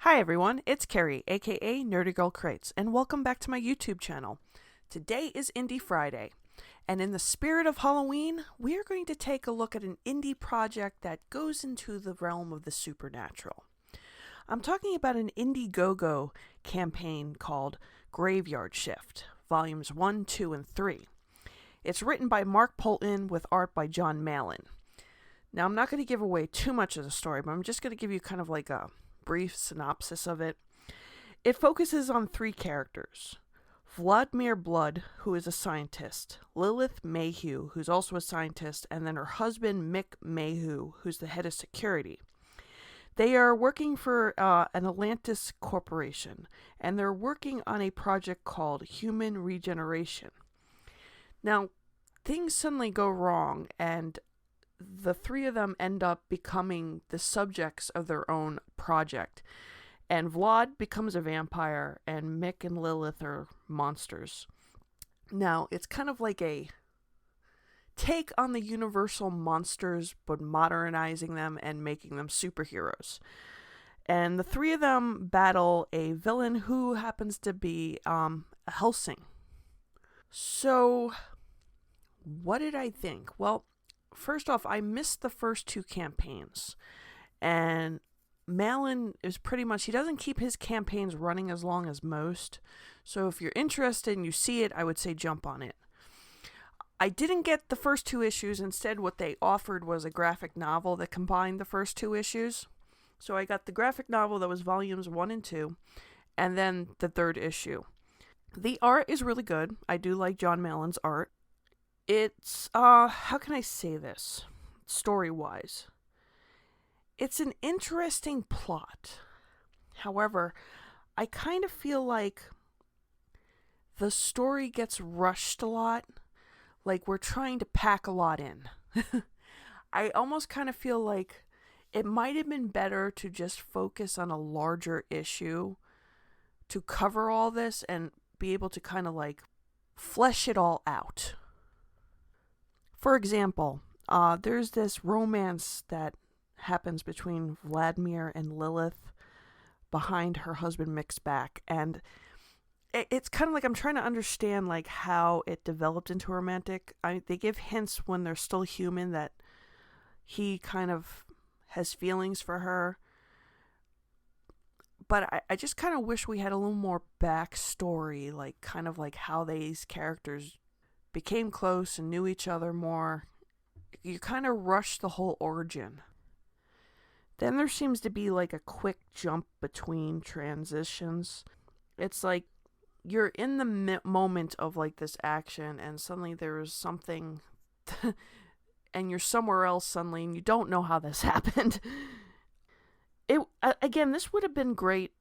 Hi everyone, it's Carrie, aka Nerdy Girl Crates, and welcome back to my YouTube channel. Today is Indie Friday, and in the spirit of Halloween, we are going to take a look at an indie project that goes into the realm of the supernatural. I'm talking about an Indiegogo campaign called Graveyard Shift, Volumes 1, 2, and 3. It's written by Mark Poulton with art by John Malin. Now, I'm not going to give away too much of the story, but I'm just going to give you kind of like a brief synopsis of it. It focuses on three characters. Vladimir Blood, who is a scientist, Lilith Mayhew, who's also a scientist, and then her husband Mick Mayhew, who's the head of security. They are working for an Atlantis corporation, and they're working on a project called Human Regeneration. Now, things suddenly go wrong, and the three of them end up becoming the subjects of their own project. And Vlad becomes a vampire, and Mick and Lilith are monsters. Now, it's kind of like a take on the universal monsters, but modernizing them and making them superheroes. And the three of them battle a villain who happens to be a Helsing. So, what did I think? Well, first off, I missed the first two campaigns. And Malin is pretty much, he doesn't keep his campaigns running as long as most. So if you're interested and you see it, I would say jump on it. I didn't get the first two issues. Instead, what they offered was a graphic novel that combined the first two issues. So I got the graphic novel that was volumes 1 and 2, and then the third issue. The art is really good. I do like John Malin's art. It's, how can I say this, story-wise? It's an interesting plot. However, I kind of feel like the story gets rushed a lot. Like we're trying to pack a lot in. I almost kind of feel like it might have been better to just focus on a larger issue to cover all this and be able to kind of like flesh it all out. For example, there's this romance that happens between Vladimir and Lilith behind her husband Mick's back, and it's kind of like I'm trying to understand like how it developed into romantic. They give hints when they're still human that he kind of has feelings for her, but I just kind of wish we had a little more backstory, like kind of like how these characters became close and knew each other more. You kind of rush the whole origin. Then there seems to be like a quick jump between transitions. It's like you're in the moment of like this action, and suddenly there is something and you're somewhere else suddenly, and you don't know how this happened. Again, this would have been great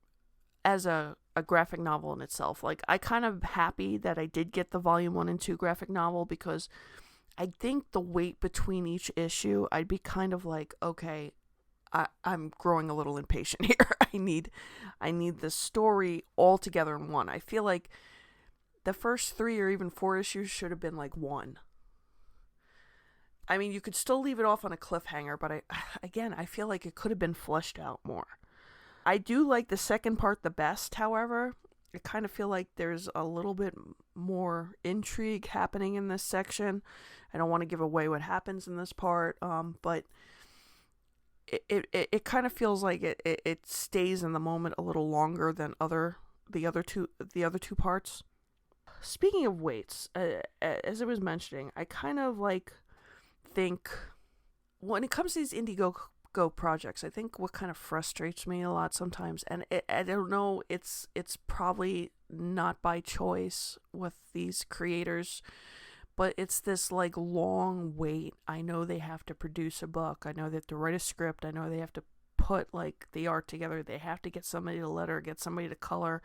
as a graphic novel in itself. Like, I kind of happy that I did get the volume 1 and 2 graphic novel, because I think the wait between each issue, I'd be kind of like, okay, I'm growing a little impatient here. I need the story all together in one. I feel like the first 3 or even 4 issues should have been like one. I mean, you could still leave it off on a cliffhanger, but I feel like it could have been fleshed out more. I do like the second part the best, however. I kind of feel like there's a little bit more intrigue happening in this section. I don't want to give away what happens in this part, but it kind of feels like it stays in the moment a little longer than the other two parts. Speaking of weights, as I was mentioning, I kind of like think when it comes to these Indiegogo projects, I think what kind of frustrates me a lot sometimes, and I don't know, it's probably not by choice with these creators, but it's this like long wait. I know they have to produce a book. I know they have to write a script. I know they have to put like the art together. They have to get somebody to letter, get somebody to color,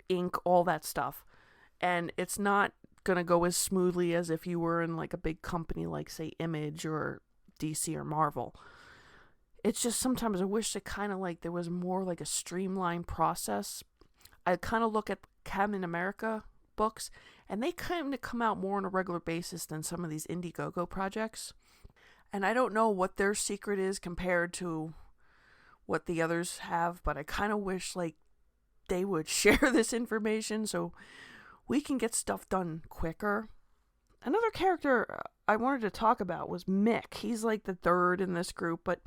ink, all that stuff. And it's not going to go as smoothly as if you were in like a big company like, say, Image or DC or Marvel. It's just sometimes I wish that kind of like there was more like a streamlined process. I kind of look at Captain America books, and they kind of come out more on a regular basis than some of these Indiegogo projects. And I don't know what their secret is compared to what the others have, but I kind of wish like they would share this information so we can get stuff done quicker. Another character I wanted to talk about was Mick. He's like the third in this group, but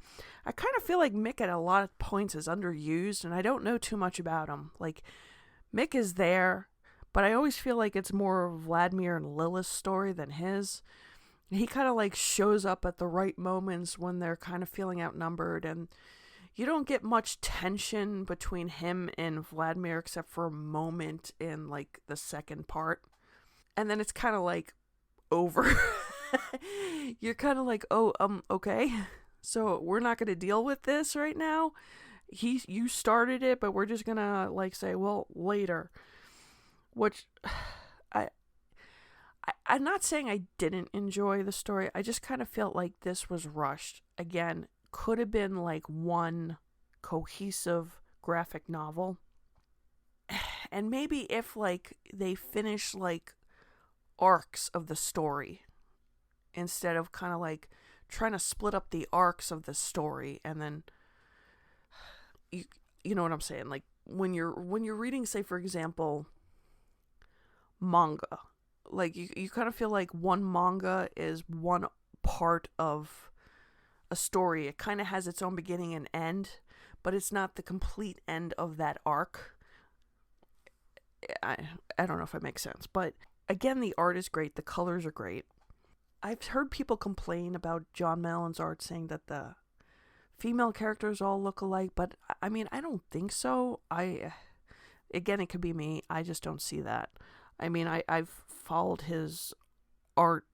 I kind of feel like Mick at a lot of points is underused, and I don't know too much about him. Like, Mick is there, but I always feel like it's more Vladimir and Lilith's story than his. He kind of like shows up at the right moments when they're kind of feeling outnumbered, and you don't get much tension between him and Vladimir except for a moment in like the second part. And then it's kind of like over. You're kind of like, oh, okay. So we're not going to deal with this right now. You started it, but we're just going to like say, well, later. Which I'm not saying I didn't enjoy the story. I just kind of felt like this was rushed. Again, could have been like one cohesive graphic novel. And maybe if like they finish like arcs of the story instead of kind of like trying to split up the arcs of the story, and then you know what I'm saying, like when you're reading, say for example, manga, like you kind of feel like one manga is one part of a story. It kind of has its own beginning and end, but it's not the complete end of that arc. I don't know if it makes sense, but again, the art is great. The colors are great. I've heard people complain about John Malin's art, saying that the female characters all look alike, but I mean, I don't think so. Again, it could be me. I just don't see that. I mean, I've followed his art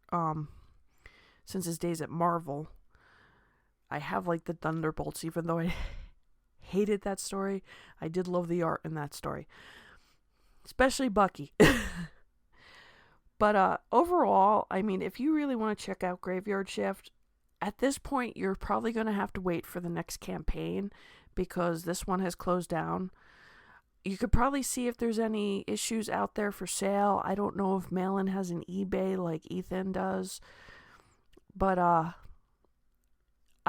since his days at Marvel. I have like the Thunderbolts, even though I hated that story. I did love the art in that story, especially Bucky. But overall, I mean, if you really want to check out Graveyard Shift, at this point, you're probably going to have to wait for the next campaign because this one has closed down. You could probably see if there's any issues out there for sale. I don't know if Malin has an eBay like Ethan does. But I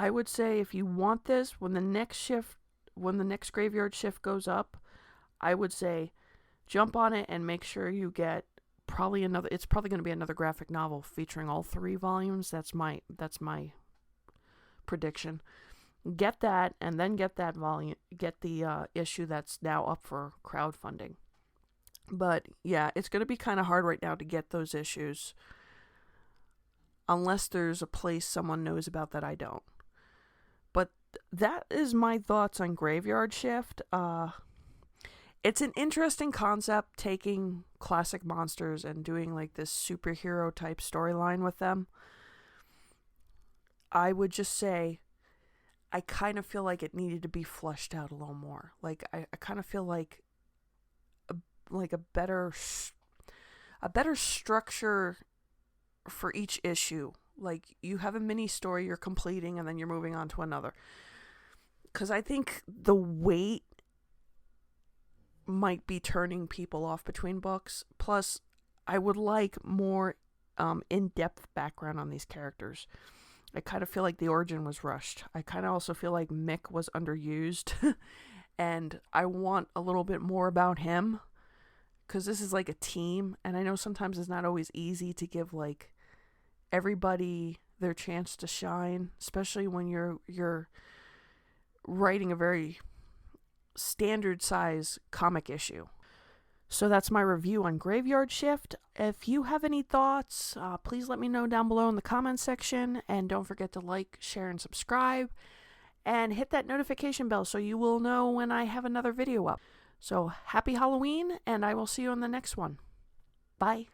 would say if you want this, when the next Graveyard Shift goes up, I would say jump on it and make sure you get it's probably going to be another graphic novel featuring all 3 volumes. That's my prediction. Get that, and then get that volume, get the issue that's now up for crowdfunding. But yeah, it's going to be kind of hard right now to get those issues unless there's a place someone knows about that I don't. But that is my thoughts on Graveyard Shift. It's an interesting concept, taking classic monsters and doing like this superhero type storyline with them. I would just say I kind of feel like it needed to be fleshed out a little more. Like I kind of feel like a better structure for each issue. Like you have a mini story you're completing and then you're moving on to another. Because I think the weight might be turning people off between books. Plus, I would like more in-depth background on these characters. I kind of feel like the origin was rushed. I kind of also feel like Mick was underused. And I want a little bit more about him. Because this is like a team. And I know sometimes it's not always easy to give like everybody their chance to shine. Especially when you're writing a very standard size comic issue. So that's my review on Graveyard Shift. If you have any thoughts, please let me know down below in the comments section. And don't forget to like, share, and subscribe. And hit that notification bell so you will know when I have another video up. So happy Halloween, and I will see you on the next one. Bye.